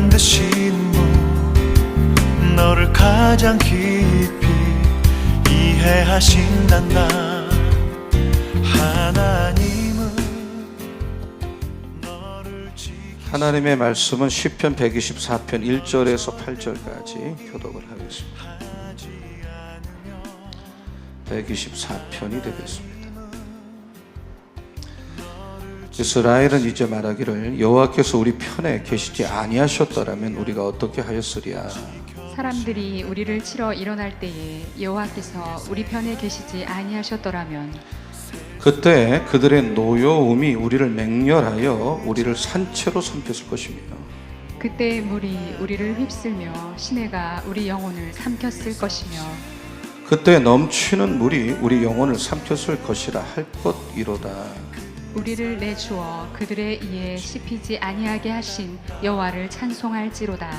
만드신 분, 너를 가장 깊이 이해하신단다. 하나님은 너를 하나님의 말씀은 시편 124편 1절에서 8절까지 교독을 하겠습니다. 124편이 되겠습니다. 이스라엘은 이제 말하기를 여호와께서 우리 편에 계시지 아니하셨더라면 우리가 어떻게 하였으랴. 사람들이 우리를 치러 일어날 때에 여호와께서 우리 편에 계시지 아니하셨더라면 그때 그들의 노여움이 우리를 맹렬하여 우리를 산채로 삼켰을 것이며 그때 물이 우리를 휩쓸며 시내가 우리 영혼을 삼켰을 것이며 그때 넘치는 물이 우리 영혼을 삼켰을 것이라 할 것이로다. 우리를 내주어 그들의 이에 씹히지 아니하게 하신 여호와를 찬송할지로다.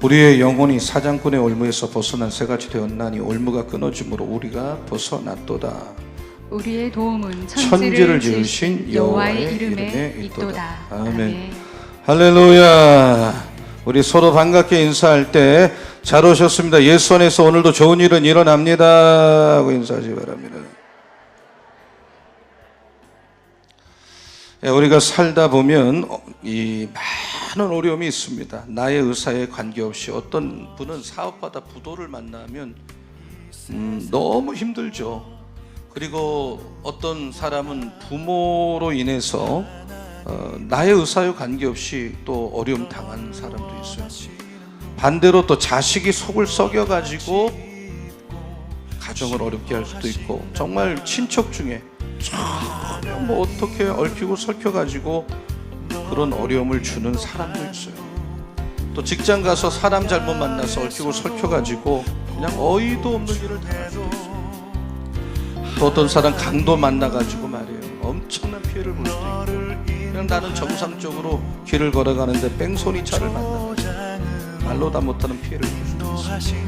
우리의 영혼이 사장꾼의 올무에서 벗어난 새같이 되었나니 올무가 끊어짐으로 우리가 벗어났도다. 우리의 도움은 천지를 지으신 여호와의 이름에 있도다. 아멘. 할렐루야. 우리 서로 반갑게 인사할 때 잘 오셨습니다. 예수 안에서 오늘도 좋은 일은 일어납니다 하고 인사하시기 바랍니다. 우리가 살다 보면 이 많은 어려움이 있습니다. 나의 의사에 관계없이 어떤 분은 사업하다 부도를 만나면 너무 힘들죠. 그리고 어떤 사람은 부모로 인해서 나의 의사에 관계없이 또 어려움 당한 사람도 있어요. 반대로 또 자식이 속을 썩여가지고 가정을 어렵게 할 수도 있고, 정말 친척 중에 전혀 뭐 어떻게 얽히고 설켜가지고 그런 어려움을 주는 사람도 있어요. 또 직장 가서 사람 잘못 만나서 얽히고 설켜가지고 그냥 어이도 없는 일을 당할 수도 있어요. 또 어떤 사람 강도 만나가지고 말이에요, 엄청난 피해를 볼 수도 있고, 그냥 나는 정상적으로 길을 걸어가는데 뺑소니 차를 만나가지고 말로 다 못하는 피해를 볼 수도 있어요.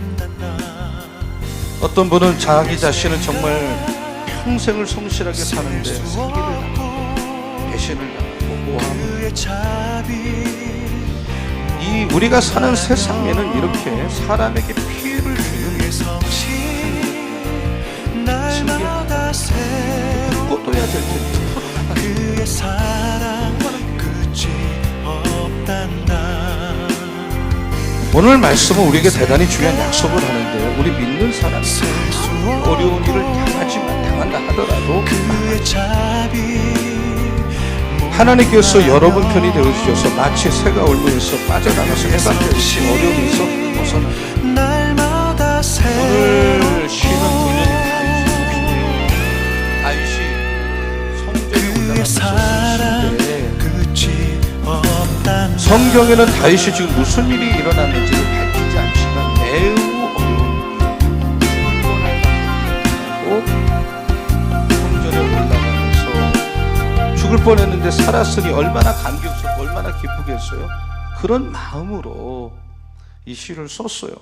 어떤 분은 자기 자신을 정말 평생을 성실하게 사는데 사기를 당하고 배신을 당하고 모함을 당하고, 이 우리가 사는 세상에는 이렇게 사람에게 피해를 주는 날마다 꽂둬야 될 텐데 그의 사랑 끝이 없단다. 오늘 말씀은 우리에게 대단히 중요한 약속을 하는데, 우리 믿는 사람이 어려운 일을 당한다 하더라도 하나님께서 여러분 편이 되어주셔서 마치 새가 올무에서 빠져나가서 해가 되듯이 어려움에서 벗어나요. 오늘 쉬는 분은 다윗이 성전에 올라가면서 성경에는 다윗이 지금 무슨 일이 일어났는지를 밝히지 않지만 매우 어려운 죽을 뻔할 만큼 성전에 올라가면서 죽을 뻔했는데 살았으니 얼마나 감격스럽고 얼마나 기쁘겠어요. 그런 마음으로 이 시를 썼어요.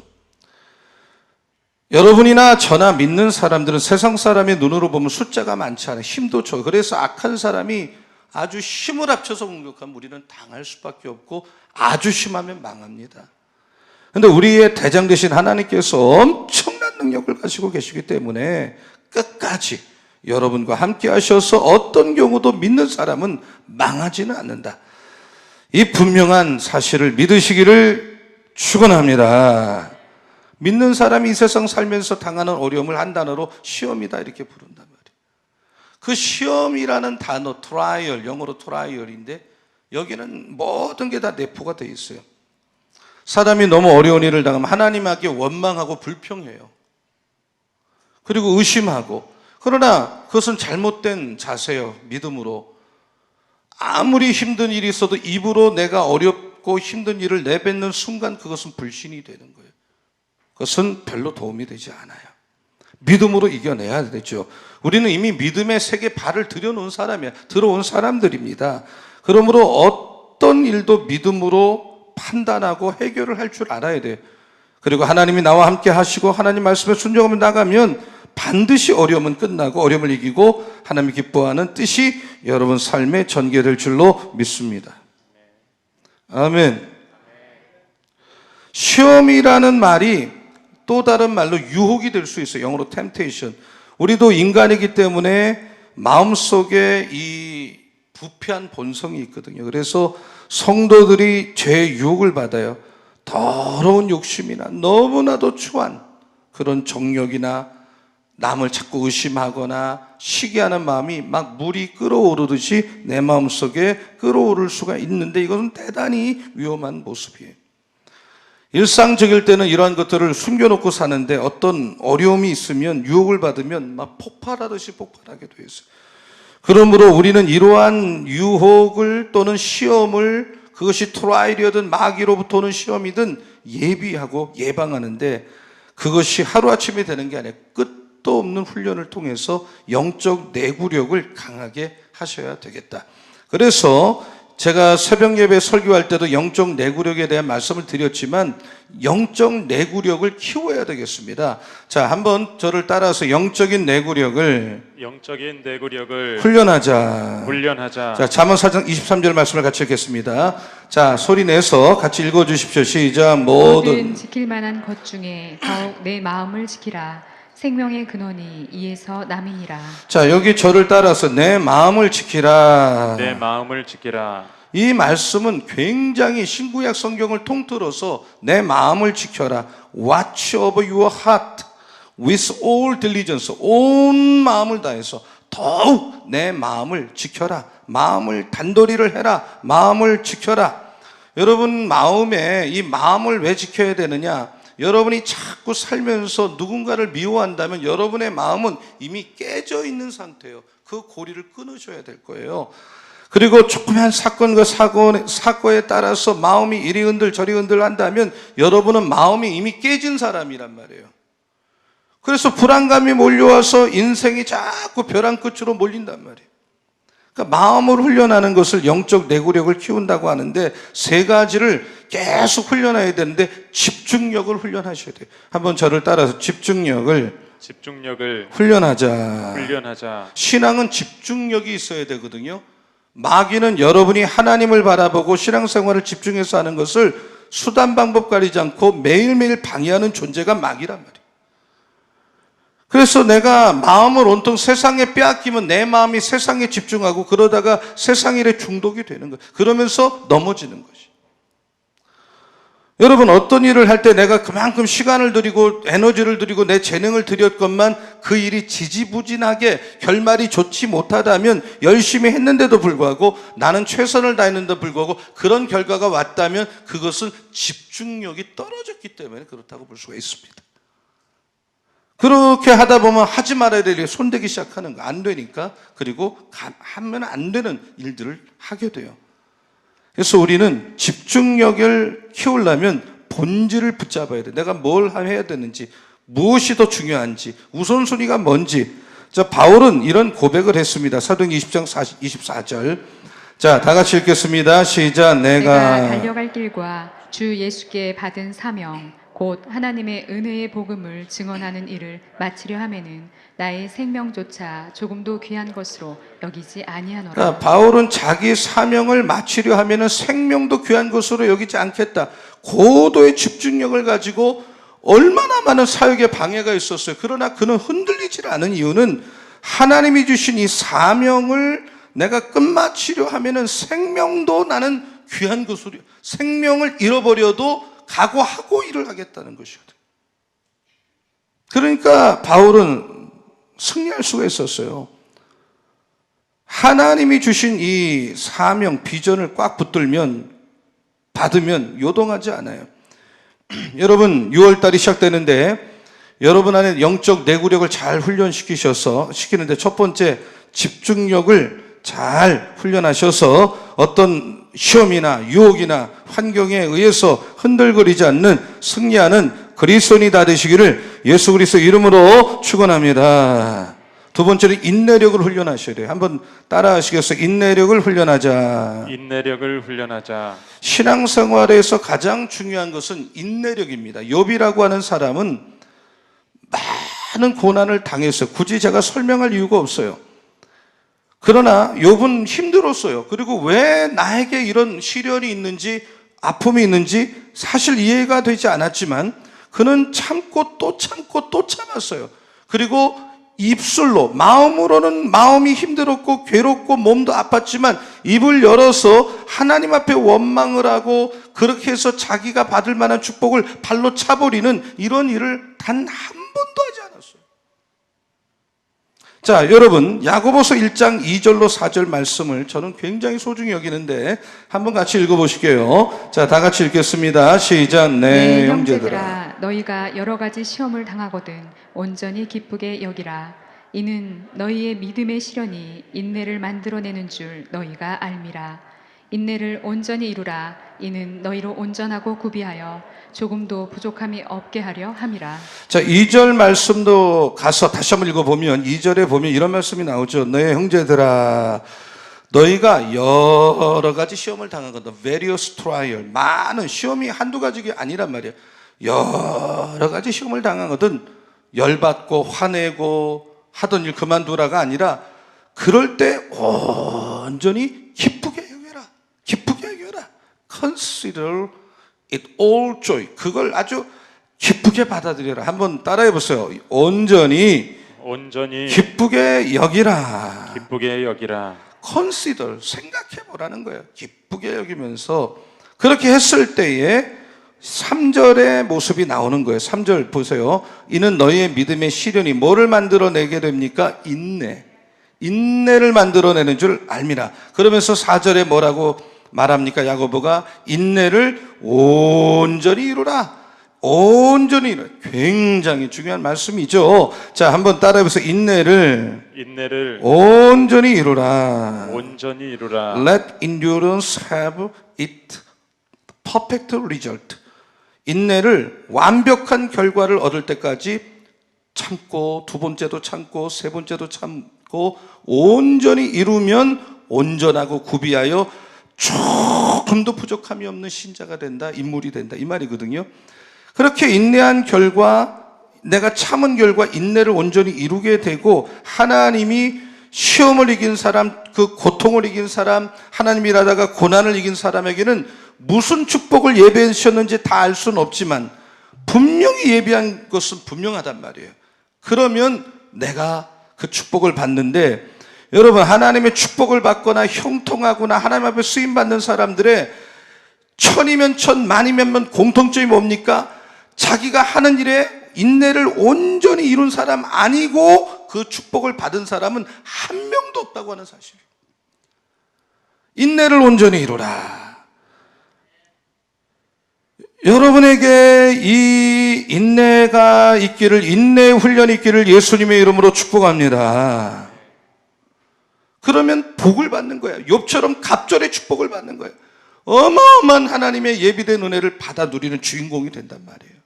여러분이나 저나 믿는 사람들은 세상 사람의 눈으로 보면 숫자가 많지 않아요. 힘도 적어요. 그래서 악한 사람이 아주 힘을 합쳐서 공격하면 우리는 당할 수밖에 없고, 아주 심하면 망합니다. 그런데 우리의 대장 되신 하나님께서 엄청난 능력을 가지고 계시기 때문에 끝까지 여러분과 함께 하셔서 어떤 경우도 믿는 사람은 망하지는 않는다. 이 분명한 사실을 믿으시기를 축원합니다. 믿는 사람이 이 세상 살면서 당하는 어려움을 한 단어로 시험이다 이렇게 부른단 말이에요. 그 시험이라는 단어, 트라이얼, 영어로 트라이얼인데 여기는 모든 게 다 내포가 되어 있어요. 사람이 너무 어려운 일을 당하면 하나님에게 원망하고 불평해요. 그리고 의심하고. 그러나 그것은 잘못된 자세요. 믿음으로. 아무리 힘든 일이 있어도 입으로 내가 어렵고 힘든 일을 내뱉는 순간 그것은 불신이 되는 거예요. 그것은 별로 도움이 되지 않아요. 믿음으로 이겨내야 되죠. 우리는 이미 믿음의 세계에 발을 들여놓은 사람이야. 들어온 사람들입니다. 그러므로 어떤 일도 믿음으로 판단하고 해결을 할 줄 알아야 돼요. 그리고 하나님이 나와 함께 하시고 하나님 말씀에 순종하며 나가면 반드시 어려움은 끝나고 어려움을 이기고 하나님이 기뻐하는 뜻이 여러분 삶에 전개될 줄로 믿습니다. 아멘. 시험이라는 말이 또 다른 말로 유혹이 될 수 있어요. 영어로 temptation. 우리도 인간이기 때문에 마음속에 이 부패한 본성이 있거든요. 그래서 성도들이 죄의 유혹을 받아요. 더러운 욕심이나 너무나도 추한 그런 정욕이나 남을 자꾸 의심하거나 시기하는 마음이 막 물이 끓어오르듯이 내 마음속에 끓어오를 수가 있는데 이것은 대단히 위험한 모습이에요. 일상적일 때는 이러한 것들을 숨겨놓고 사는데 어떤 어려움이 있으면 유혹을 받으면 막 폭발하듯이 폭발하게 되어 있어요. 그러므로 우리는 이러한 유혹을 또는 시험을 그것이 트라이얼이든 마귀로부터 오는 시험이든 예비하고 예방하는데 그것이 하루아침에 되는 게 아니라 끝도 없는 훈련을 통해서 영적 내구력을 강하게 하셔야 되겠다. 그래서 제가 새벽 예배 설교할 때도 영적 내구력에 대한 말씀을 드렸지만 영적 내구력을 키워야 되겠습니다. 자, 한번 저를 따라서 영적인 내구력을 훈련하자. 자, 잠언 4장 23절 말씀을 같이 읽겠습니다. 자, 소리 내서 같이 읽어 주십시오. 시작. 모든 지킬 만한 것 중에 더욱 내 마음을 지키라. 생명의 근원이 이에서 남이니라. 자, 여기 저를 따라서 내 마음을 지키라. 내 마음을 지키라. 이 말씀은 굉장히 신구약 성경을 통틀어서 내 마음을 지켜라. Watch over your heart with all diligence. 온 마음을 다해서 더욱 내 마음을 지켜라. 마음을 단도리를 해라. 마음을 지켜라. 여러분 마음에 이 마음을 왜 지켜야 되느냐? 여러분이 자꾸 살면서 누군가를 미워한다면 여러분의 마음은 이미 깨져 있는 상태예요. 그 고리를 끊으셔야 될 거예요. 그리고 조그만 사건과 사고에 따라서 마음이 이리 흔들 저리 흔들 한다면 여러분은 마음이 이미 깨진 사람이란 말이에요. 그래서 불안감이 몰려와서 인생이 자꾸 벼랑 끝으로 몰린단 말이에요. 그러니까 마음을 훈련하는 것을 영적 내구력을 키운다고 하는데 세 가지를 계속 훈련해야 되는데 집중력을 훈련하셔야 돼요. 한번 저를 따라서 집중력을 훈련하자. 신앙은 집중력이 있어야 되거든요. 마귀는 여러분이 하나님을 바라보고 신앙생활을 집중해서 하는 것을 수단 방법 가리지 않고 매일매일 방해하는 존재가 마귀란 말이에요. 그래서 내가 마음을 온통 세상에 빼앗기면 내 마음이 세상에 집중하고 그러다가 세상 일에 중독이 되는 거예요. 그러면서 넘어지는 것이. 여러분 어떤 일을 할 때 내가 그만큼 시간을 들이고 에너지를 들이고 내 재능을 들였건만 그 일이 지지부진하게 결말이 좋지 못하다면 열심히 했는데도 불구하고 나는 최선을 다했는데도 불구하고 그런 결과가 왔다면 그것은 집중력이 떨어졌기 때문에 그렇다고 볼 수가 있습니다. 그렇게 하다 보면 하지 말아야 될 일에 손대기 시작하는 거 안 되니까 그리고 하면 안 되는 일들을 하게 돼요. 그래서 우리는 집중력을 키우려면 본질을 붙잡아야 돼. 내가 뭘 해야 되는지, 무엇이 더 중요한지, 우선순위가 뭔지. 자, 바울은 이런 고백을 했습니다. 사도행 20장 24절. 자, 다 같이 읽겠습니다. 시작. 내가 달려갈 길과 주 예수께 받은 사명 곧 하나님의 은혜의 복음을 증언하는 일을 마치려 하면은 나의 생명조차 조금도 귀한 것으로 여기지 아니하노라. 그러니까 바울은 자기 사명을 마치려 하면은 생명도 귀한 것으로 여기지 않겠다. 고도의 집중력을 가지고 얼마나 많은 사역에 방해가 있었어요. 그러나 그는 흔들리지 않은 이유는 하나님이 주신 이 사명을 내가 끝마치려 하면은 생명도 나는 귀한 것으로 생명을 잃어버려도 각오하고 일을 하겠다는 것이거든요. 그러니까 바울은 승리할 수가 있었어요. 하나님이 주신 이 사명, 비전을 꽉 붙들면 받으면 요동하지 않아요. 여러분 6월달이 시작되는데 여러분 안에 영적 내구력을 잘 시키는데 첫 번째 집중력을 잘 훈련하셔서 어떤 시험이나 유혹이나 환경에 의해서 흔들거리지 않는 승리하는 그리스도인이 다 되시기를 예수 그리스도 이름으로 축원합니다. 두 번째는 인내력을 훈련하셔야 돼요. 한번 따라 하시겠어요? 인내력을 훈련하자. 신앙생활에서 가장 중요한 것은 인내력입니다. 욥이라고 하는 사람은 많은 고난을 당했어요. 굳이 제가 설명할 이유가 없어요. 그러나 욥은 힘들었어요. 그리고 왜 나에게 이런 시련이 있는지 아픔이 있는지 사실 이해가 되지 않았지만 그는 참고 또 참고 또 참았어요. 그리고 입술로, 마음으로는 마음이 힘들었고 괴롭고 몸도 아팠지만 입을 열어서 하나님 앞에 원망을 하고 그렇게 해서 자기가 받을 만한 축복을 발로 차버리는 이런 일을 단 한 번도 하지 않았어요. 자, 여러분, 야고보서 1장 2절로 4절 말씀을 저는 굉장히 소중히 여기는데 한번 같이 읽어보실게요. 자, 다 같이 읽겠습니다. 시작. 네, 형제들아, 너희가 여러 가지 시험을 당하거든 온전히 기쁘게 여기라. 이는 너희의 믿음의 시련이 인내를 만들어내는 줄 너희가 알미라. 인내를 온전히 이루라. 이는 너희로 온전하고 구비하여 조금도 부족함이 없게 하려 함이라. 자, 2절 말씀도 가서 다시 한번 읽어보면 2절에 보면 이런 말씀이 나오죠. 너희 형제들아, 너희가 여러 가지 시험을 당하거든. various trial, 많은 시험이 한두 가지가 아니란 말이에요. 여러 가지 시험을 당하거든. 열받고 화내고 하던 일 그만두라가 아니라 그럴 때 온전히 기쁘게 여겨라. 기쁘게 여겨라. Consider it all joy. 그걸 아주 기쁘게 받아들여라. 한번 따라해 보세요. 온전히 기쁘게 여기라. 기쁘게 여기라. Consider, 생각해 보라는 거예요. 기쁘게 여기면서 그렇게 했을 때에 3절의 모습이 나오는 거예요. 3절 보세요. 이는 너희의 믿음의 시련이 뭐를 만들어내게 됩니까? 인내를 만들어내는 줄 알미라. 그러면서 4절에 뭐라고 말합니까? 야고보가 인내를 온전히 이루라. 온전히 이루라. 굉장히 중요한 말씀이죠. 자, 한번 따라해보세요. 인내를 온전히 이루라. Let endurance have its perfect result. 인내를 완벽한 결과를 얻을 때까지 참고, 두 번째도 참고, 세 번째도 참고, 온전히 이루면 온전하고 구비하여 조금도 부족함이 없는 신자가 된다, 인물이 된다, 이 말이거든요. 그렇게 인내한 결과, 내가 참은 결과 인내를 온전히 이루게 되고 하나님이 시험을 이긴 사람, 그 고통을 이긴 사람, 하나님이 일하다가 고난을 이긴 사람에게는 무슨 축복을 예배해 주셨는지 다 알 수는 없지만 분명히 예비한 것은 분명하단 말이에요. 그러면 내가 그 축복을 받는데, 여러분, 하나님의 축복을 받거나 형통하거나 하나님 앞에 쓰임받는 사람들의 천이면 천, 만이면 만 공통점이 뭡니까? 자기가 하는 일에 인내를 온전히 이룬 사람 아니고 그 축복을 받은 사람은 한 명도 없다고 하는 사실이에요. 인내를 온전히 이루라. 여러분에게 이 인내가 있기를, 인내의 훈련이 있기를 예수님의 이름으로 축복합니다. 그러면 복을 받는 거예요. 욥처럼 갑절의 축복을 받는 거예요. 어마어마한 하나님의 예비된 은혜를 받아 누리는 주인공이 된단 말이에요.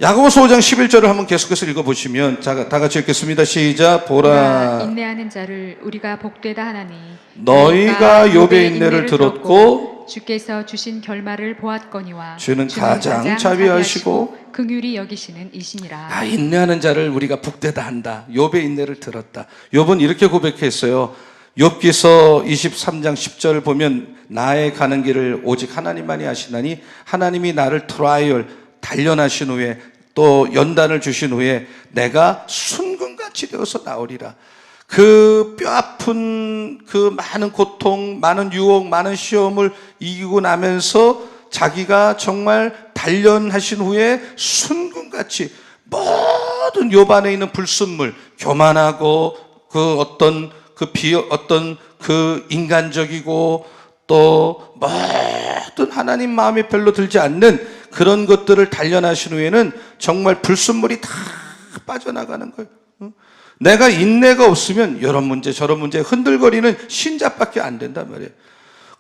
야고보서 5장 11절을 한번 계속해서 읽어보시면, 자, 다 같이 읽겠습니다. 시작. 보라, 인내하는 자를 우리가 복되다 하나니 너희가 욥의 인내를 들었고 주께서 주신 결말을 보았거니와 주는 가장 자비하시고 긍휼히 여기시는 이시니라. 아, 인내하는 자를 우리가 복되다 한다. 욥의 인내를 들었다. 욥은 이렇게 고백했어요. 욥기서 23장 10절 보면 나의 가는 길을 오직 하나님만이 아시나니 하나님이 나를 트라이얼 단련하신 후에 또 연단을 주신 후에 내가 순금같이 되어서 나오리라. 그 뼈아픈 그 많은 고통, 많은 유혹, 많은 시험을 이기고 나면서 자기가 정말 단련하신 후에 순금같이 모든 욥 안에 있는 불순물, 교만하고 그 어떤 그 인간적이고 또 모든 하나님 마음에 별로 들지 않는 그런 것들을 단련하신 후에는 정말 불순물이 다 빠져나가는 거예요. 내가 인내가 없으면 이런 문제 저런 문제 흔들거리는 신자밖에 안 된단 말이에요.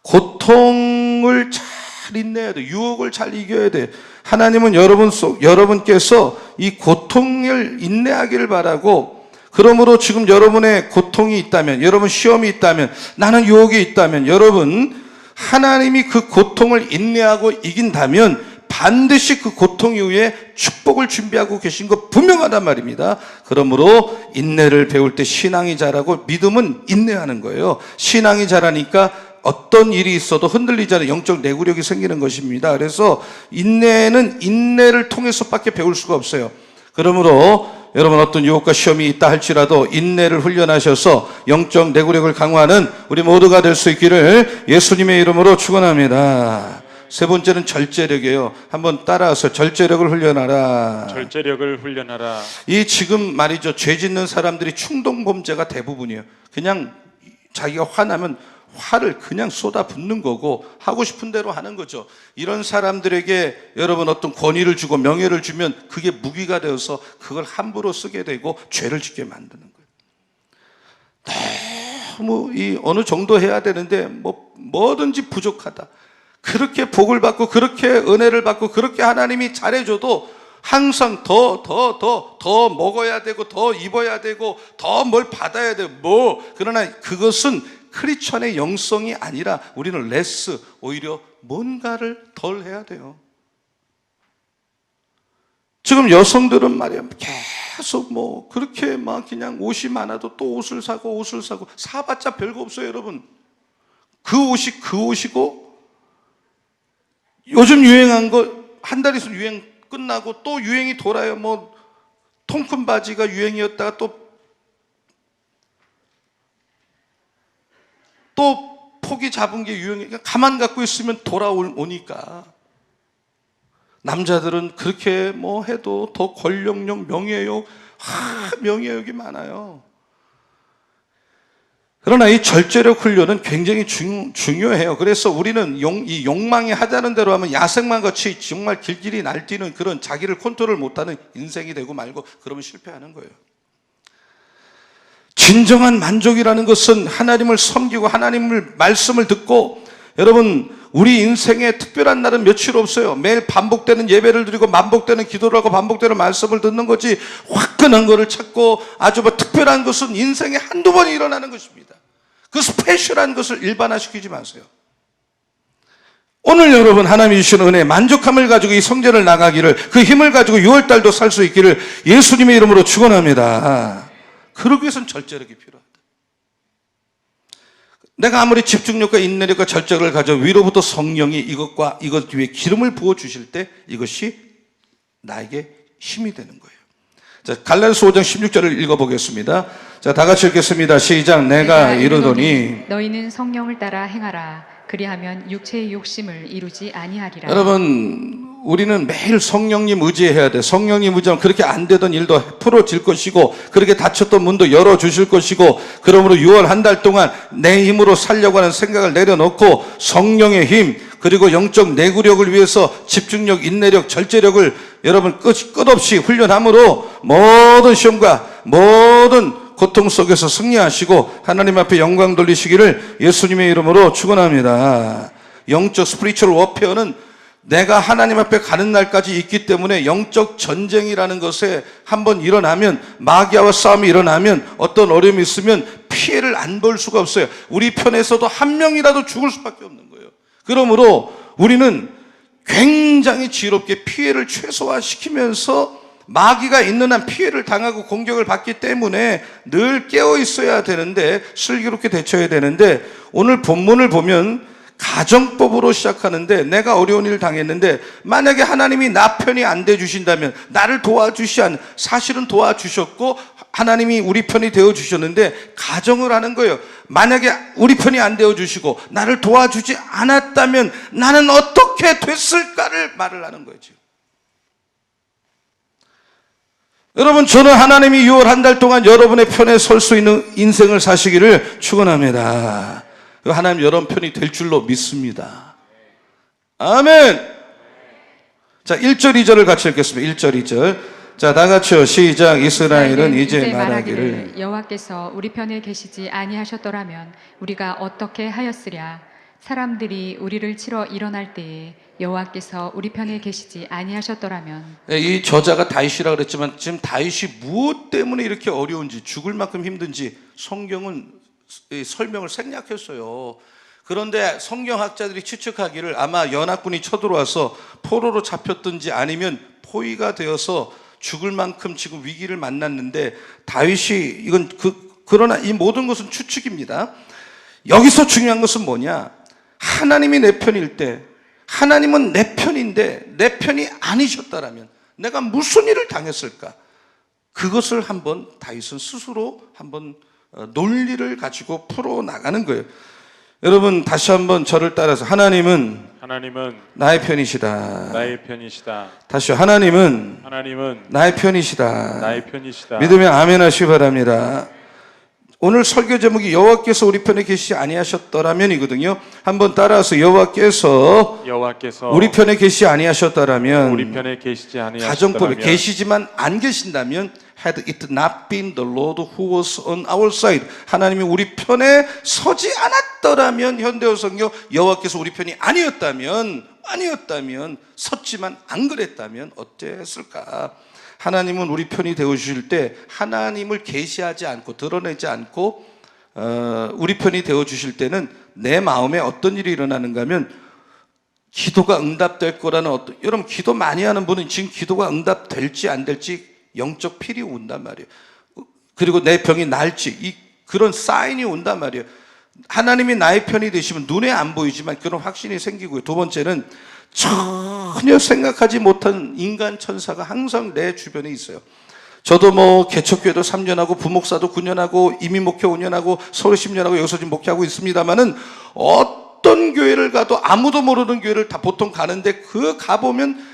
고통을 잘 인내해야 돼. 유혹을 잘 이겨야 돼. 하나님은 여러분께서 이 고통을 인내하기를 바라고, 그러므로 지금 여러분의 고통이 있다면, 여러분 시험이 있다면, 나는 유혹이 있다면, 여러분 하나님이 그 고통을 인내하고 이긴다면 반드시 그 고통 이후에 축복을 준비하고 계신 거 분명하단 말입니다. 그러므로 인내를 배울 때 신앙이 자라고, 믿음은 인내하는 거예요. 신앙이 자라니까 어떤 일이 있어도 흔들리지 않은 영적 내구력이 생기는 것입니다. 그래서 인내는 인내를 통해서밖에 배울 수가 없어요. 그러므로 여러분 어떤 유혹과 시험이 있다 할지라도 인내를 훈련하셔서 영적 내구력을 강화하는 우리 모두가 될 수 있기를 예수님의 이름으로 축원합니다. 세 번째는 절제력이에요. 한번 따라서 절제력을 훈련하라. 절제력을 훈련하라. 이 지금 말이죠. 죄 짓는 사람들이 충동 범죄가 대부분이에요. 그냥 자기가 화나면 화를 그냥 쏟아붓는 거고 하고 싶은 대로 하는 거죠. 이런 사람들에게 여러분 어떤 권위를 주고 명예를 주면 그게 무기가 되어서 그걸 함부로 쓰게 되고 죄를 짓게 만드는 거예요. 너무 이 어느 정도 해야 되는데 뭐든지 부족하다. 그렇게 복을 받고 그렇게 은혜를 받고 그렇게 하나님이 잘해줘도 항상 더 먹어야 되고 더 입어야 되고 더 뭘 받아야 되고 그러나 그것은 크리스천의 영성이 아니라 우리는 레스 오히려 뭔가를 덜 해야 돼요. 지금 여성들은 말이야 계속 그렇게 막 그냥 옷이 많아도 또 옷을 사고 사봤자 별거 없어요. 여러분 그 옷이 그 옷이고 요즘 유행한 거 한 달 있으면 유행 끝나고 또 유행이 돌아요. 통큰 바지가 유행이었다가 또 폭이 잡은 게 유행이니까 가만 갖고 있으면 돌아오니까 남자들은 그렇게 해도 더 권력욕, 명예욕, 명예욕이 많아요. 그러나 이 절제력 훈련은 굉장히 중요해요. 그래서 우리는 이 욕망이 하자는 대로 하면 야생만 같이 정말 길길이 날뛰는 그런 자기를 컨트롤 못하는 인생이 되고 말고 그러면 실패하는 거예요. 진정한 만족이라는 것은 하나님을 섬기고 하나님을 말씀을 듣고 여러분 우리 인생에 특별한 날은 며칠 없어요. 매일 반복되는 예배를 드리고 반복되는 기도를 하고 반복되는 말씀을 듣는 거지 화끈한 거를 찾고 아주 특별한 것은 인생에 한두 번이 일어나는 것입니다. 그 스페셜한 것을 일반화시키지 마세요. 오늘 여러분 하나님이 주시는 은혜 만족함을 가지고 이 성전을 나가기를 그 힘을 가지고 6월달도 살 수 있기를 예수님의 이름으로 축원합니다. 그러기 위해서는 절제력이 필요하다. 내가 아무리 집중력과 인내력과 절제력을 가져 위로부터 성령이 이것 위에 기름을 부어 주실 때 이것이 나에게 힘이 되는 거예요. 자, 갈라디아서 5장 16절을 읽어보겠습니다. 자, 다 같이 읽겠습니다. 시작. 내가 이르노니 너희는 성령을 따라 행하라. 그리하면 육체의 욕심을 이루지 아니하리라. 여러분 우리는 매일 성령님 의지해야 돼. 성령님 의지하면 그렇게 안 되던 일도 풀어질 것이고 그렇게 닫혔던 문도 열어주실 것이고 그러므로 6월 한 달 동안 내 힘으로 살려고 하는 생각을 내려놓고 성령의 힘 그리고 영적 내구력을 위해서 집중력, 인내력, 절제력을 여러분 끝없이 훈련함으로 모든 시험과 모든 고통 속에서 승리하시고 하나님 앞에 영광 돌리시기를 예수님의 이름으로 축원합니다. 영적 스피리추얼 워페어는 내가 하나님 앞에 가는 날까지 있기 때문에 영적 전쟁이라는 것에 한번 일어나면 마귀와 싸움이 일어나면 어떤 어려움이 있으면 피해를 안 볼 수가 없어요. 우리 편에서도 한 명이라도 죽을 수밖에 없는 거예요. 그러므로 우리는 굉장히 지혜롭게 피해를 최소화시키면서 마귀가 있는 한 피해를 당하고 공격을 받기 때문에 늘 깨어 있어야 되는데 슬기롭게 대처해야 되는데 오늘 본문을 보면 가정법으로 시작하는데 내가 어려운 일을 당했는데 만약에 하나님이 나 편이 안 돼 주신다면 나를 사실은 도와주셨고 하나님이 우리 편이 되어 주셨는데 가정을 하는 거예요. 만약에 우리 편이 안 되어 주시고 나를 도와주지 않았다면 나는 어떻게 됐을까를 말을 하는 거예요. 지금. 여러분 저는 하나님이 6월 한 달 동안 여러분의 편에 설 수 있는 인생을 사시기를 축원합니다. 하나님 여러분 편이 될 줄로 믿습니다. 아멘. 자 1절 2절을 같이 읽겠습니다. 1절 2절 자 다 같이요. 시작. 이스라엘은 이제 말하기를 여호와께서 우리 편에 계시지 아니하셨더라면 우리가 어떻게 하였으랴. 사람들이 우리를 치러 일어날 때에 여호와께서 우리 편에 계시지 아니하셨더라면. 이 저자가 다윗이라고 그랬지만 지금 다윗이 무엇 때문에 이렇게 어려운지 죽을 만큼 힘든지 성경은 설명을 생략했어요. 그런데 성경학자들이 추측하기를 아마 연합군이 쳐들어와서 포로로 잡혔든지 아니면 포위가 되어서 죽을 만큼 지금 위기를 만났는데 다윗이 그러나 이 모든 것은 추측입니다. 여기서 중요한 것은 뭐냐? 하나님이 내 편일 때, 하나님은 내 편인데 내 편이 아니셨다라면 내가 무슨 일을 당했을까? 그것을 한번 다윗은 스스로 한번 논리를 가지고 풀어나가는 거예요. 여러분 다시 한번 저를 따라서 하나님은 나의 편이시다. 나의 편이시다. 다시 하나님은 하나님은 나의 편이시다. 나의 편이시다. 믿으면 아멘 하시기 바랍니다. 오늘 설교 제목이 여호와께서 우리 편에 계시지 아니하셨더라면이거든요. 한번 따라서 여호와께서 우리 편에 계시지 아니하셨더라면, 우리 편에 계시지 아니하셨더라면, 가정법에 계시지만 안 계신다면 had it not been the Lord who was on our side, 하나님이 우리 편에 서지 않았더라면, 현대어 성경 여호와께서 우리 편이 아니었다면 섰지만 안 그랬다면 어땠을까? 하나님은 우리 편이 되어주실 때 하나님을 계시하지 않고 드러내지 않고 우리 편이 되어주실 때는 내 마음에 어떤 일이 일어나는가 하면 기도가 응답될 거라는 여러분 기도 많이 하는 분은 지금 기도가 응답될지 안 될지 영적 필이 온단 말이에요. 그리고 내 병이 나을지 그런 사인이 온단 말이에요. 하나님이 나의 편이 되시면 눈에 안 보이지만 그런 확신이 생기고요. 두 번째는 전혀 생각하지 못한 인간 천사가 항상 내 주변에 있어요. 저도 뭐 개척교회도 3년 하고 부목사도 9년 하고 이민목회 5년 하고 서울 10년 하고 여기서 지금 목회하고 있습니다만은 어떤 교회를 가도 아무도 모르는 교회를 다 보통 가는데 그 가보면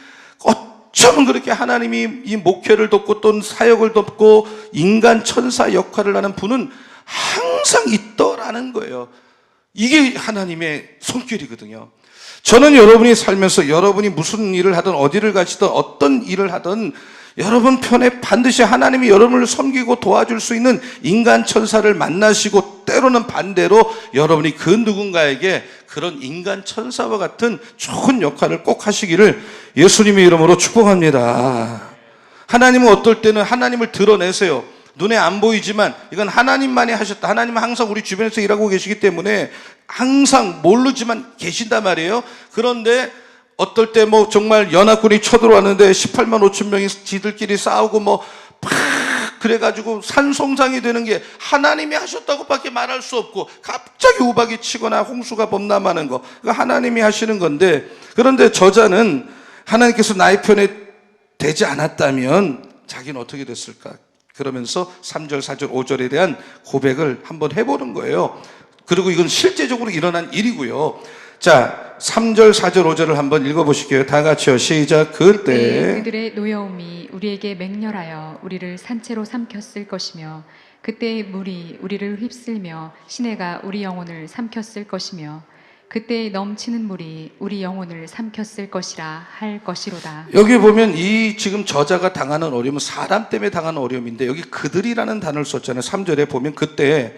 어쩌면 그렇게 하나님이 이 목회를 돕고 또 사역을 돕고 인간 천사 역할을 하는 분은 항상 있더라는 거예요. 이게 하나님의 손길이거든요. 저는 여러분이 살면서 여러분이 무슨 일을 하든 어디를 가시든 어떤 일을 하든 여러분 편에 반드시 하나님이 여러분을 섬기고 도와줄 수 있는 인간 천사를 만나시고 때로는 반대로 여러분이 그 누군가에게 그런 인간 천사와 같은 좋은 역할을 꼭 하시기를 예수님의 이름으로 축복합니다. 하나님은 어떨 때는 하나님을 드러내세요. 눈에 안 보이지만 이건 하나님만이 하셨다. 하나님은 항상 우리 주변에서 일하고 계시기 때문에 항상 모르지만 계신단 말이에요. 그런데 어떨 때 뭐 정말 연합군이 쳐들어왔는데 18만 5천 명이 지들끼리 싸우고 뭐 팍 그래가지고 산송장이 되는 게 하나님이 하셨다고밖에 말할 수 없고 갑자기 우박이 치거나 홍수가 범람하는 거 그거 하나님이 하시는 건데, 그런데 저자는 하나님께서 나의 편에 되지 않았다면 자기는 어떻게 됐을까? 그러면서 3절, 4절, 5절에 대한 고백을 한번 해보는 거예요. 그리고 이건 실제적으로 일어난 일이고요. 자, 3절, 4절, 5절을 한번 읽어보실게요. 다 같이요. 시작. 그때 그들의 노여움이 우리에게 맹렬하여 우리를 산채로 삼켰을 것이며 그때의 물이 우리를 휩쓸며 시내가 우리 영혼을 삼켰을 것이며 그때 넘치는 물이 우리 영혼을 삼켰을 것이라 할 것이로다. 여기 보면 이 지금 저자가 당하는 어려움은 사람 때문에 당하는 어려움인데 여기 그들이라는 단어를 썼잖아요. 3절에 보면 그때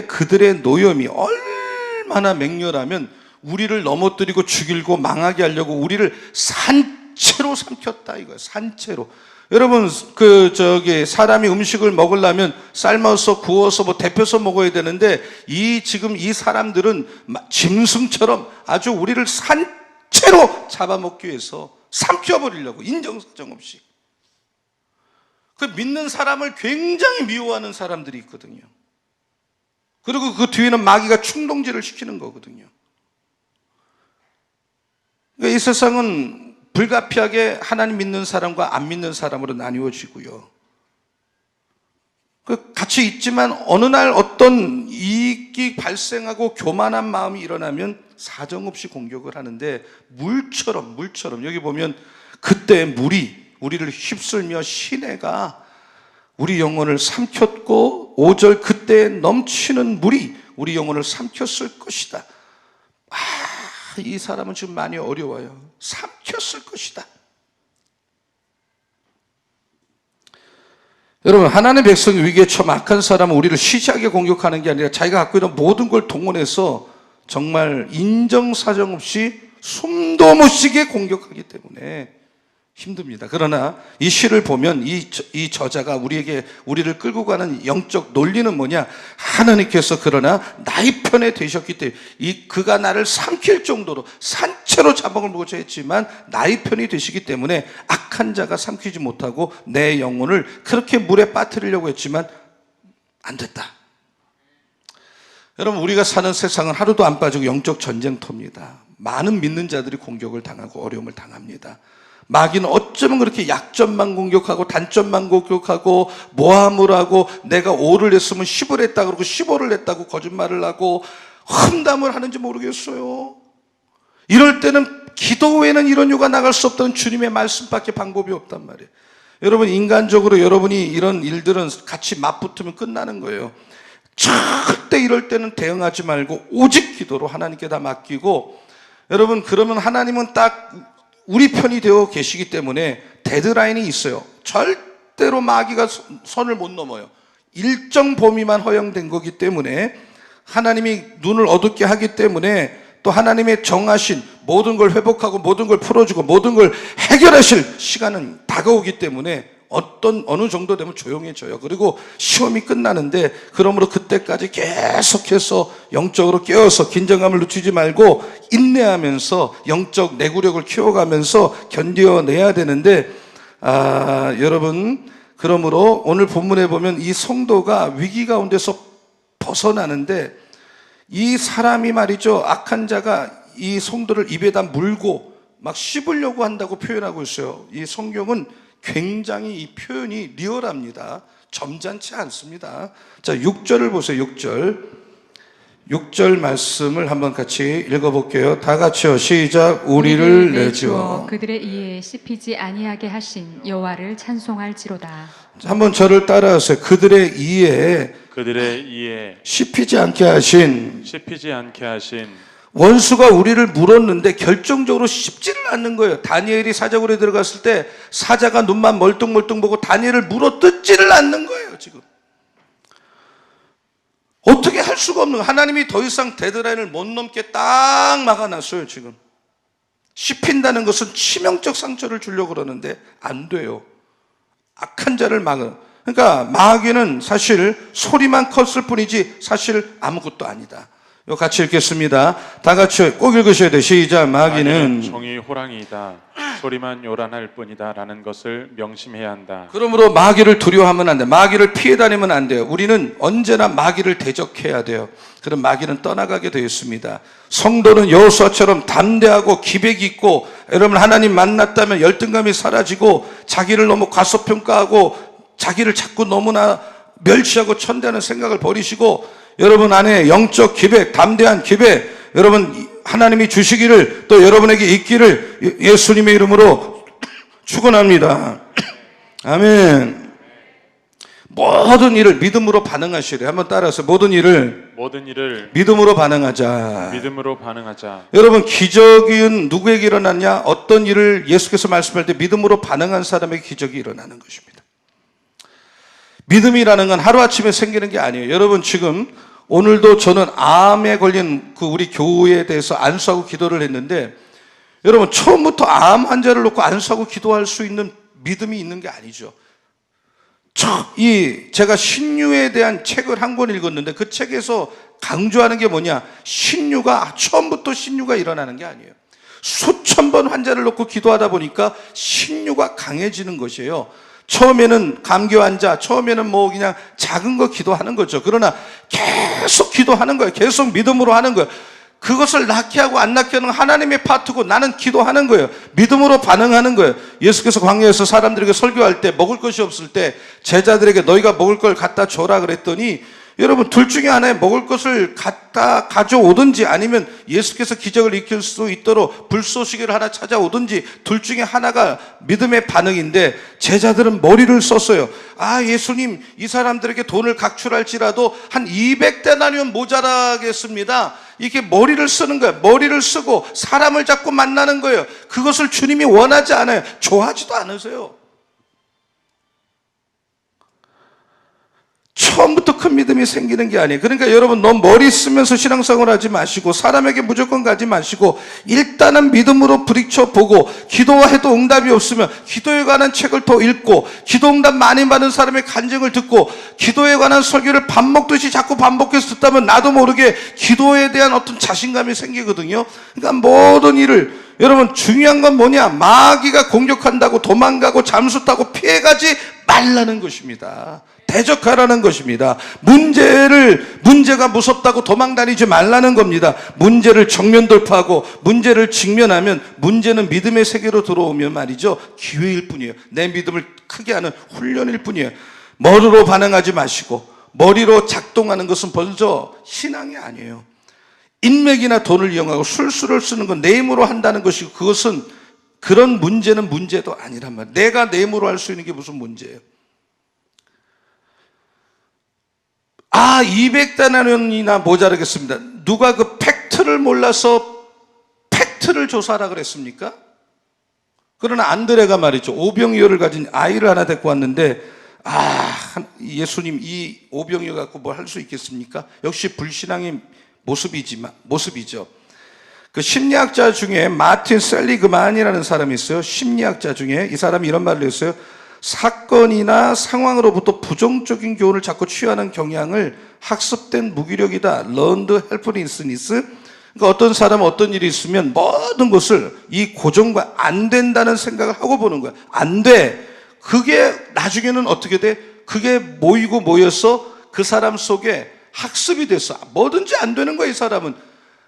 그들의 노염이 얼마나 맹렬하면 우리를 넘어뜨리고 죽이고 망하게 하려고 우리를 산채로 삼켰다 이거예요. 산채로. 여러분 사람이 음식을 먹으려면 삶아서 구워서 뭐 데펴서 먹어야 되는데 지금 이 사람들은 짐승처럼 아주 우리를 산채로 잡아먹기 위해서 삼켜버리려고 인정사정 없이. 그 믿는 사람을 굉장히 미워하는 사람들이 있거든요. 그리고 그 뒤에는 마귀가 충동질을 시키는 거거든요. 그러니까 이 세상은 불가피하게 하나님 믿는 사람과 안 믿는 사람으로 나뉘어지고요. 같이 있지만 어느 날 어떤 이익이 발생하고 교만한 마음이 일어나면 사정없이 공격을 하는데 물처럼 여기 보면 그때 물이 우리를 휩쓸며 시내가 우리 영혼을 삼켰고 5절 그때 넘치는 물이 우리 영혼을 삼켰을 것이다. 이 사람은 지금 많이 어려워요. 삼켰을 것이다. 여러분 하나님의 백성이 위기에 처음 악한 사람은 우리를 시시하게 공격하는 게 아니라 자기가 갖고 있는 모든 걸 동원해서 정말 인정사정 없이 숨도 못 쉬게 공격하기 때문에 힘듭니다. 그러나 이 시를 보면 이 저자가 우리를 끌고 가는 영적 논리는 뭐냐? 하나님께서 그러나 나의 편에 되셨기 때문에 그가 나를 삼킬 정도로 산채로 잡아먹으려고 했지만 나의 편이 되시기 때문에 악한 자가 삼키지 못하고 내 영혼을 그렇게 물에 빠뜨리려고 했지만 안 됐다. 여러분, 우리가 사는 세상은 하루도 안 빠지고 영적 전쟁터입니다. 많은 믿는 자들이 공격을 당하고 어려움을 당합니다. 마귀는 어쩌면 그렇게 약점만 공격하고 단점만 공격하고 모함을 하고 내가 5를 했으면 10을 했다 그러고 15를 했다고 거짓말을 하고 험담을 하는지 모르겠어요. 이럴 때는 기도 외에는 이런 유가 나갈 수 없다는 주님의 말씀밖에 방법이 없단 말이에요. 여러분, 인간적으로 여러분이 이런 일들은 같이 맞붙으면 끝나는 거예요. 절대 이럴 때는 대응하지 말고 오직 기도로 하나님께 다 맡기고, 여러분, 그러면 하나님은 딱 우리 편이 되어 계시기 때문에 데드라인이 있어요. 절대로 마귀가 선을 못 넘어요. 일정 범위만 허용된 거기 때문에 하나님이 눈을 어둡게 하기 때문에 또 하나님의 정하신 모든 걸 회복하고 모든 걸 풀어주고 모든 걸 해결하실 시간은 다가오기 때문에 어느 정도 되면 조용해져요. 그리고 시험이 끝나는데, 그러므로 그때까지 계속해서 영적으로 깨어서 긴장감을 늦추지 말고 인내하면서 영적 내구력을 키워가면서 견뎌내야 되는데, 여러분, 그러므로 오늘 본문에 보면 이 성도가 위기 가운데서 벗어나는데, 이 사람이 말이죠, 악한 자가 이 성도를 입에다 물고 막 씹으려고 한다고 표현하고 있어요. 이 성경은 굉장히 이 표현이 리얼합니다. 점잖지 않습니다. 자, 6절을 보세요. 6절 말씀을 한번 같이 읽어볼게요. 다 같이요. 시작. 우리를 내주어 그들의 이에 씹히지 아니하게 하신 여호와를 찬송할지로다. 한번 저를 따라하세요. 그들의 이에 씹히지 않게 하신 원수가 우리를 물었는데 결정적으로 씹지를 않는 거예요. 다니엘이 사자굴에 들어갔을 때 사자가 눈만 멀뚱멀뚱 보고 다니엘을 물어 뜯지를 않는 거예요. 지금 어떻게 할 수가 없는 거예요. 하나님이 더 이상 데드라인을 못 넘게 딱 막아놨어요. 지금 씹힌다는 것은 치명적 상처를 주려고 그러는데 안 돼요. 악한 자를 막은, 그러니까 마귀는 사실 소리만 컸을 뿐이지 사실 아무것도 아니다. 이거 같이 읽겠습니다. 다 같이 꼭 읽으셔야 돼요. 시작. 마귀는 종이 호랑이이다. 소리만 요란할 뿐이다 라는 것을 명심해야 한다. 그러므로 마귀를 두려워하면 안 돼요. 마귀를 피해 다니면 안 돼요. 우리는 언제나 마귀를 대적해야 돼요. 그럼 마귀는 떠나가게 되어 있습니다. 성도는 여호수아처럼 담대하고 기백 있고, 여러분, 하나님 만났다면 열등감이 사라지고 자기를 너무 과소평가하고 자기를 자꾸 너무나 멸시하고 천대하는 생각을 버리시고, 여러분 안에 영적 기백, 담대한 기백, 여러분 하나님이 주시기를 또 여러분에게 있기를 예수님의 이름으로 축원합니다. 아멘. 모든 일을 믿음으로 반응하시래. 한번 따라서 모든 일을 믿음으로 반응하자. 여러분, 기적은 누구에게 일어났냐? 어떤 일을 예수께서 말씀할 때 믿음으로 반응한 사람에게 기적이 일어나는 것입니다. 믿음이라는 건 하루아침에 생기는 게 아니에요. 여러분, 지금 오늘도 저는 암에 걸린 그 우리 교회에 대해서 안수하고 기도를 했는데, 여러분, 처음부터 암 환자를 놓고 안수하고 기도할 수 있는 믿음이 있는 게 아니죠. 제가 신유에 대한 책을 한 권 읽었는데 그 책에서 강조하는 게 뭐냐? 처음부터 신유가 일어나는 게 아니에요. 수천 번 환자를 놓고 기도하다 보니까 신유가 강해지는 것이에요. 처음에는 감기 환자, 처음에는 뭐 그냥 작은 거 기도하는 거죠. 그러나 계속 기도하는 거예요. 계속 믿음으로 하는 거예요. 그것을 낫게 하고 안 낫게 하는 건 하나님의 파트고 나는 기도하는 거예요. 믿음으로 반응하는 거예요. 예수께서 광야에서 사람들에게 설교할 때 먹을 것이 없을 때 제자들에게 너희가 먹을 걸 갖다 줘라 그랬더니, 여러분, 둘 중에 하나에 먹을 것을 가져오든지 아니면 예수께서 기적을 일으킬 수 있도록 불쏘시개를 하나 찾아오든지 둘 중에 하나가 믿음의 반응인데, 제자들은 머리를 썼어요. 예수님, 이 사람들에게 돈을 각출할지라도 한 200데나리온 모자라겠습니다. 이게 머리를 쓰는 거예요. 머리를 쓰고 사람을 자꾸 만나는 거예요. 그것을 주님이 원하지 않아요. 좋아하지도 않으세요. 처음부터 큰 믿음이 생기는 게 아니에요. 그러니까 여러분, 너무 머리 쓰면서 신앙생활 하지 마시고 사람에게 무조건 가지 마시고 일단은 믿음으로 부딪혀 보고, 기도해도 응답이 없으면 기도에 관한 책을 더 읽고, 기도 응답 많이 받은 사람의 간증을 듣고, 기도에 관한 설교를 밥 먹듯이 자꾸 반복해서 듣다면 나도 모르게 기도에 대한 어떤 자신감이 생기거든요. 그러니까 모든 일을, 여러분, 중요한 건 뭐냐? 마귀가 공격한다고 도망가고 잠수 타고 피해가지 말라는 것입니다. 대적하라는 것입니다. 문제가 무섭다고 도망 다니지 말라는 겁니다. 문제를 정면 돌파하고 문제를 직면하면 문제는 믿음의 세계로 들어오면 말이죠, 기회일 뿐이에요. 내 믿음을 크게 하는 훈련일 뿐이에요. 머리로 반응하지 마시고 머리로 작동하는 것은 벌써 신앙이 아니에요. 인맥이나 돈을 이용하고 술수를 쓰는 건 내 힘으로 한다는 것이고, 그것은 그런 문제는 문제도 아니란 말이에요. 내가 내 힘으로 할 수 있는 게 무슨 문제예요? 200데나리온이나 모자라겠습니다. 누가 그 팩트를 몰라서 팩트를 조사하라 그랬습니까? 그러나 안드레가 말이죠, 오병이어를 가진 아이를 하나 데리고 왔는데, 예수님 이 오병이어 갖고 뭘 할 수 있겠습니까? 역시 불신앙의 모습이죠. 그 심리학자 중에 마틴 셀리그만이라는 사람이 있어요. 심리학자 중에 이 사람이 이런 말을 했어요. 사건이나 상황으로부터 부정적인 교훈을 자꾸 취하는 경향을 학습된 무기력이다. learned helplessness. 그러니까 어떤 사람은 어떤 일이 있으면 모든 것을 이 고정과 안 된다는 생각을 하고 보는 거야. 안 돼. 그게 나중에는 어떻게 돼? 그게 모여서 그 사람 속에 학습이 됐어. 뭐든지 안 되는 거야, 이 사람은.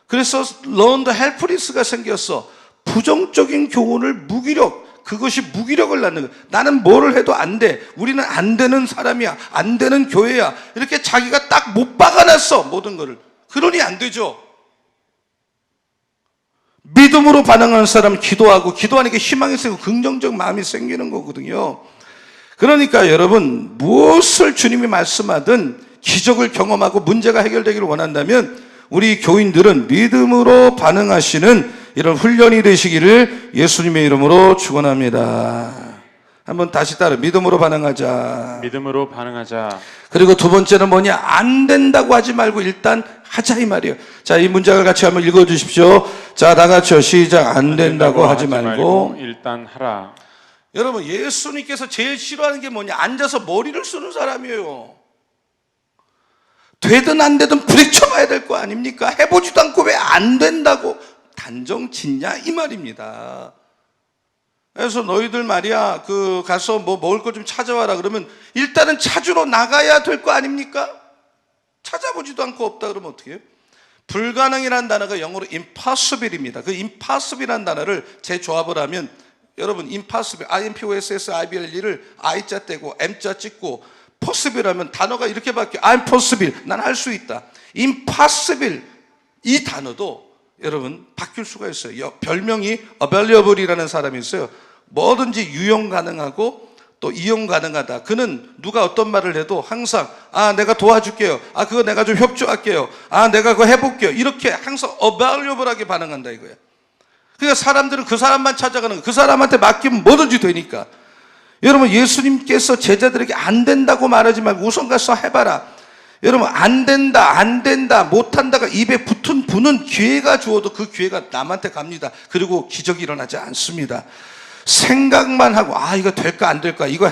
그래서 learned helpless가 생겼어. 부정적인 교훈을 무기력, 그것이 무기력을 낳는 거야. 나는 뭐를 해도 안 돼. 우리는 안 되는 사람이야. 안 되는 교회야. 이렇게 자기가 딱 못 박아놨어, 모든 거를. 그러니 안 되죠. 믿음으로 반응하는 사람은 기도하니까 희망이 생기고 긍정적 마음이 생기는 거거든요. 그러니까 여러분, 무엇을 주님이 말씀하든 기적을 경험하고 문제가 해결되기를 원한다면 우리 교인들은 믿음으로 반응하시는 이런 훈련이 되시기를 예수님의 이름으로 축원합니다. 한번 다시 따라, 믿음으로 반응하자. 믿음으로 반응하자. 그리고 두 번째는 뭐냐? 안 된다고 하지 말고 일단 하자, 이 말이에요. 자, 이 문장을 같이 한번 읽어 주십시오. 자, 다 같이요. 시작. 안 된다고 하지 말고 일단 하라. 여러분, 예수님께서 제일 싫어하는 게 뭐냐? 앉아서 머리를 쓰는 사람이에요. 되든 안 되든 부딪혀봐야 될 거 아닙니까? 해보지도 않고 왜 안 된다고 단정 짓냐, 이 말입니다. 그래서 너희들 말이야, 가서 뭐 먹을 거 좀 찾아와라 그러면 일단은 찾으러 나가야 될 거 아닙니까? 찾아보지도 않고 없다 그러면 어떻게 해요? 불가능이라는 단어가 영어로 impossible입니다. 그 impossible이라는 단어를 재조합을 하면, 여러분, impossible, IMPOSSIBLE를 I자 떼고 M자 찍고 possible 하면 단어가 이렇게 바뀌어요. I'm possible, 난 할 수 있다. impossible, 이 단어도 여러분 바뀔 수가 있어요. 별명이 available이라는 사람이 있어요. 뭐든지 유용 가능하고 또 이용 가능하다. 그는 누가 어떤 말을 해도 항상 내가 도와줄게요. 그거 내가 좀 협조할게요. 내가 그거 해볼게요. 이렇게 항상 available하게 반응한다 이거예요. 그러니까 사람들은 그 사람만 찾아가는 거예요. 그 사람한테 맡기면 뭐든지 되니까. 여러분, 예수님께서 제자들에게 안 된다고 말하지 말고 우선 가서 해봐라. 여러분, 안 된다, 못한다가 입에 붙은 분은 기회가 주어도 그 기회가 남한테 갑니다. 그리고 기적이 일어나지 않습니다. 생각만 하고 이거 될까 안 될까, 이거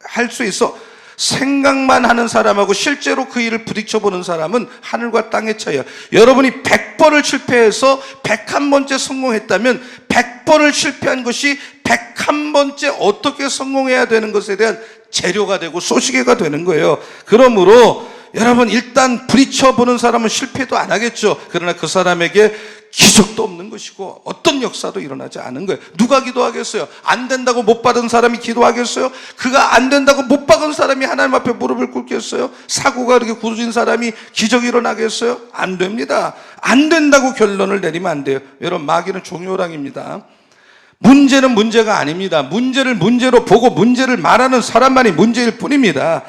할 수 있어, 생각만 하는 사람하고 실제로 그 일을 부딪혀보는 사람은 하늘과 땅의 차이야. 여러분이 100번을 실패해서 101번째 성공했다면 100번을 실패한 것이 101번째 어떻게 성공해야 되는 것에 대한 재료가 되고 소시계가 되는 거예요. 그러므로 여러분, 일단 부딪혀보는 사람은 실패도 안 하겠죠. 그러나 그 사람에게 기적도 없는 것이고 어떤 역사도 일어나지 않은 거예요. 누가 기도하겠어요? 안 된다고 못 받은 사람이 기도하겠어요? 그가 안 된다고 못 박은 사람이 하나님 앞에 무릎을 꿇겠어요? 사고가 그렇게 굳어진 사람이 기적이 일어나겠어요? 안 됩니다. 안 된다고 결론을 내리면 안 돼요. 여러분, 마귀는 종요랑입니다. 문제는 문제가 아닙니다. 문제를 문제로 보고 문제를 말하는 사람만이 문제일 뿐입니다.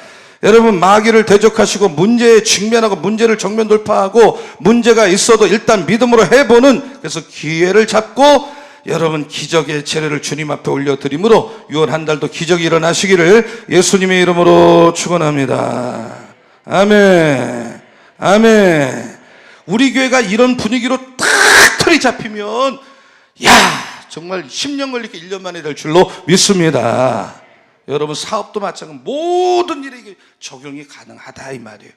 여러분, 마귀를 대적하시고 문제에 직면하고 문제를 정면 돌파하고 문제가 있어도 일단 믿음으로 해보는, 그래서 기회를 잡고 여러분 기적의 재료를 주님 앞에 올려드림으로 6월 한 달도 기적이 일어나시기를 예수님의 이름으로 축원합니다. 아멘. 아멘. 우리 교회가 이런 분위기로 탁 틀이 잡히면 정말 10년 걸리게 1년 만에 될 줄로 믿습니다. 여러분, 사업도 마찬가지, 모든 일에 이게 적용이 가능하다 이 말이에요.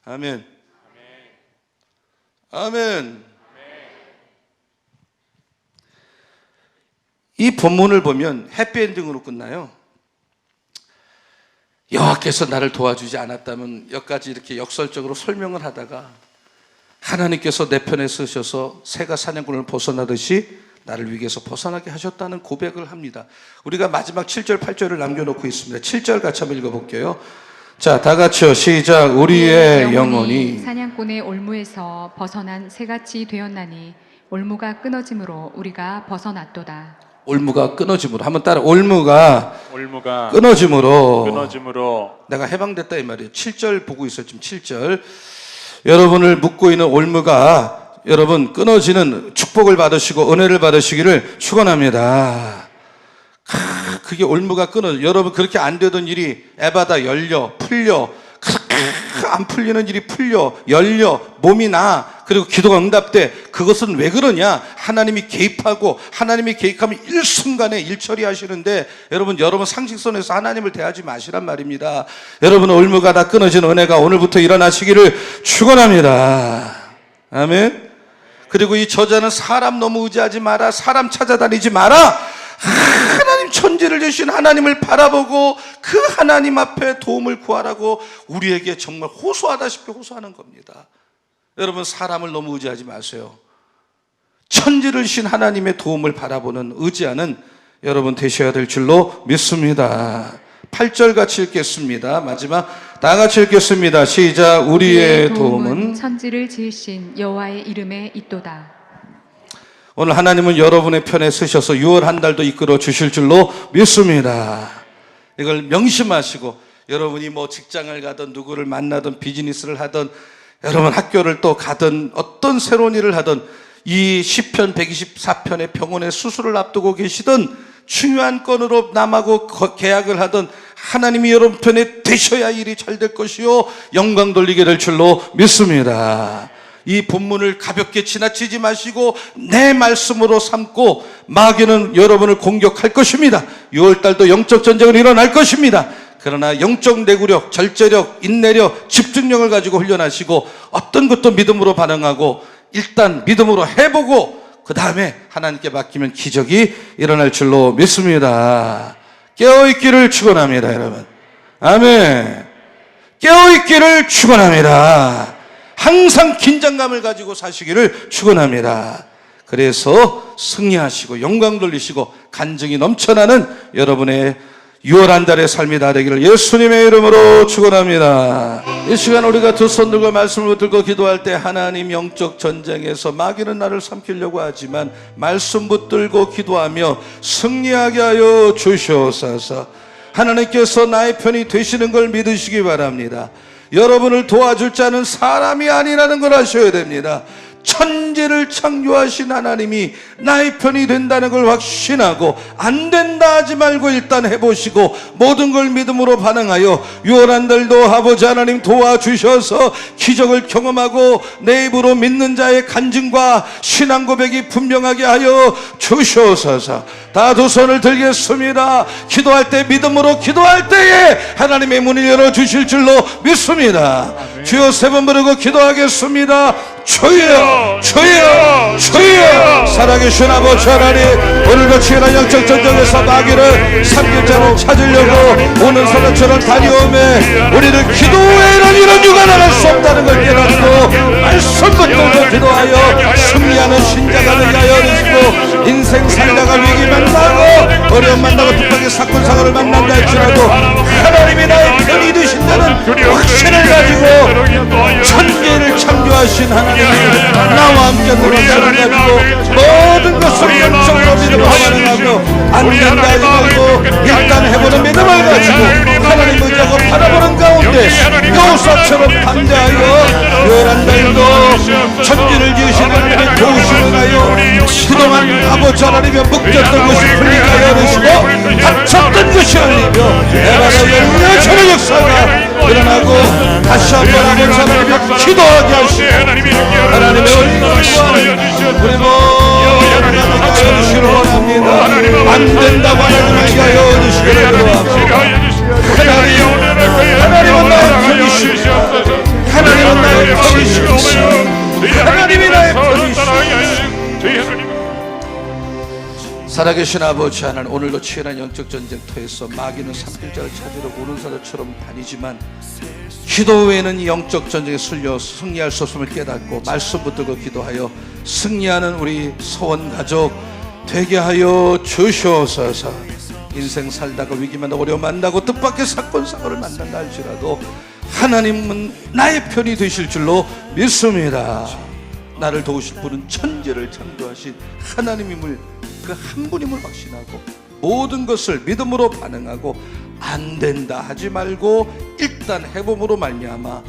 아멘. 아멘. 이 본문을 보면 해피엔딩으로 끝나요. 여호와께서 나를 도와주지 않았다면 여기까지 이렇게 역설적으로 설명을 하다가 하나님께서 내 편에 서셔서 새가 사냥꾼을 벗어나듯이 나를 위기에서 벗어나게 하셨다는 고백을 합니다. 우리가 마지막 7절 8절을 남겨놓고 있습니다. 7절 같이 한번 읽어볼게요. 자, 다 같이요. 시작. 우리의 영혼이 사냥꾼의 올무에서 벗어난 새같이 되었나니 올무가 끊어짐으로 우리가 벗어났도다. 올무가 끊어짐으로 한번 따라. 올무가 올무가 끊어짐으로 내가 해방됐다 이 말이에요. 7절 보고 있어요. 지금 7절. 여러분을 묶고 있는 올무가 여러분 끊어지는 축복을 받으시고 은혜를 받으시기를 축원합니다. 그게 올무가 끊어져. 여러분 그렇게 안 되던 일이 에바다 열려 풀려, 안 풀리는 일이 풀려 열려 몸이 나, 그리고 기도가 응답돼. 그것은 왜 그러냐? 하나님이 개입하고, 하나님이 개입하면 일순간에 일 처리하시는데 여러분 상식선에서 하나님을 대하지 마시란 말입니다. 여러분 올무가 다 끊어진 은혜가 오늘부터 일어나시기를 축원합니다. 아멘. 그리고 이 저자는 사람 너무 의지하지 마라, 사람 찾아다니지 마라. 하나님 천지를 주신 하나님을 바라보고 그 하나님 앞에 도움을 구하라고 우리에게 정말 호소하다시피 호소하는 겁니다. 여러분 사람을 너무 의지하지 마세요. 천지를 주신 하나님의 도움을 바라보는 의지하는 여러분 되셔야 될 줄로 믿습니다. 8절 같이 읽겠습니다. 마지막 다 같이 읽겠습니다. 시작. 우리의 도움은 천지를 지으신 여호와의 이름에 있도다. 오늘 하나님은 여러분의 편에 서셔서 6월 한 달도 이끌어 주실 줄로 믿습니다. 이걸 명심하시고 여러분이 뭐 직장을 가든 누구를 만나든 비즈니스를 하든 여러분 학교를 또 가든 어떤 새로운 일을 하든 이 시편 124편의 병원의 수술을 앞두고 계시든 중요한 건으로 남하고 계약을 하든 하나님이 여러분 편에 되셔야 일이 잘 될 것이요 영광 돌리게 될 줄로 믿습니다. 이 본문을 가볍게 지나치지 마시고 내 말씀으로 삼고 마귀는 여러분을 공격할 것입니다. 6월달도 영적 전쟁은 일어날 것입니다. 그러나 영적 내구력, 절제력, 인내력, 집중력을 가지고 훈련하시고 어떤 것도 믿음으로 반응하고 일단 믿음으로 해보고 그 다음에 하나님께 맡기면 기적이 일어날 줄로 믿습니다. 깨어있기를 축원합니다, 여러분. 아멘. 깨어있기를 축원합니다. 항상 긴장감을 가지고 사시기를 축원합니다. 그래서 승리하시고 영광 돌리시고 간증이 넘쳐나는 여러분의 6월 한 달의 삶이 다 되기를 예수님의 이름으로 축원합니다. 이 시간 우리가 두 손 들고 말씀을 붙들고 기도할 때 하나님 영적 전쟁에서 마귀는 나를 삼키려고 하지만 말씀 붙들고 기도하며 승리하게 하여 주시옵소서. 하나님께서 나의 편이 되시는 걸 믿으시기 바랍니다. 여러분을 도와줄 자는 사람이 아니라는 걸 아셔야 됩니다. 천지를 창조하신 하나님이 나의 편이 된다는 걸 확신하고 안 된다 하지 말고 일단 해보시고 모든 걸 믿음으로 반응하여 6월 한 달도 아버지 하나님 도와주셔서 기적을 경험하고 내 입으로 믿는 자의 간증과 신앙 고백이 분명하게 하여 주시옵소서. 다 두 손을 들겠습니다. 기도할 때 믿음으로 기도할 때에 하나님의 문을 열어주실 줄로 믿습니다. 주여 세 번 부르고 기도하겠습니다. 주여 주여 주여. 살아계신 아버지 하나님, 오늘도 치열한 영적 전쟁에서 마귀를 삼킬 자를 찾으려고 오는 사람처럼 다녀오매 우리를 기도에는 이런 유가 나갈 수 없다는 걸 깨닫고 말씀 붙들고 기도하여 승리하는 신자가 되게 하여 주시고 인생 살다가 위기 만나고 어려움 만나고 특별히 사건 사고를 만난다 할지라도 하나님이 나의 편이 되신다는 확신을 가지고 천지를 창조하신 하나님이 나와 함께 노력을 가지고 모든 것을 영적으로 믿음으로 반응하며 안 된다 하지 말고 일단 해보는 믿음을 가지고 하나님 의지하고 바라보는 가운데 여호수아처럼 반대하여 11 달도 천지를 지으신 하나님의 도우심을 하여 그동안 아버지 하나님의 묶였던 것이 풀리게 하여 주시고 닫혔던 것이 열리며 에바다 열려 저의 역사가 일어나고 다시 한번 아버지 하나님의 기도하게 하시고 하나님의 얼굴과 우리 모든 하나님을 주시기를 원합니다. 안 된다고 하나님을 하여 주시기를 원합니다. 하나님은 나의 편이시오. 하나님은 나의 편이시오. 하나님이 나의 편이시오. 살아계신 아버지 하나님, 오늘도 치열한 영적 전쟁터에서 마귀는 산길자를 찾으러 오는 사자처럼 다니지만 기도 외에는 이 영적 전쟁에 승리할 수 없음을 깨닫고 말씀 붙들고 기도하여 승리하는 우리 서원 가족 되게 하여 주시옵소서. 인생 살다가 위기 만나고 어려움 만나고 뜻밖의 사건 사고를 만난다 할지라도 하나님은 나의 편이 되실 줄로 믿습니다. 나를 도우실 분은 천지를 창조하신 하나님임을, 그 한 분임을 확신하고 모든 것을 믿음으로 반응하고 안 된다 하지 말고 일단 해봄으로 말미암아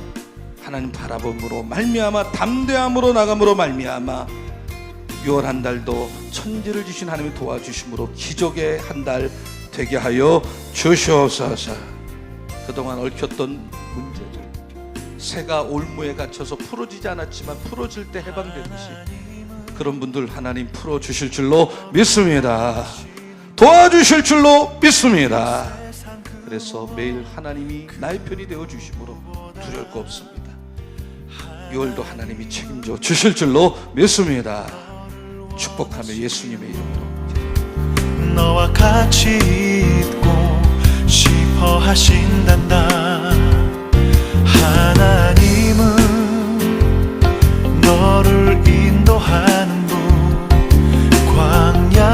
하나님 바라봄으로 말미암아 담대함으로 나감으로 말미암아 6월 한 달도 천지를 지신 하나님이 도와주심으로 기적의 한 달 되게 하여 주시옵소서. 그동안 얽혔던 문제들, 새가 올무에 갇혀서 풀어지지 않았지만 풀어질 때 해방되듯이 그런 분들 하나님 풀어주실 줄로 믿습니다. 도와주실 줄로 믿습니다. 그래서 매일 하나님이 나의 편이 되어주심으로 두려울 거 없습니다. 6월도 하나님이 책임져 주실 줄로 믿습니다. 축복하며 예수님의 이름으로 너와 같이 있고 싶어 하신단다.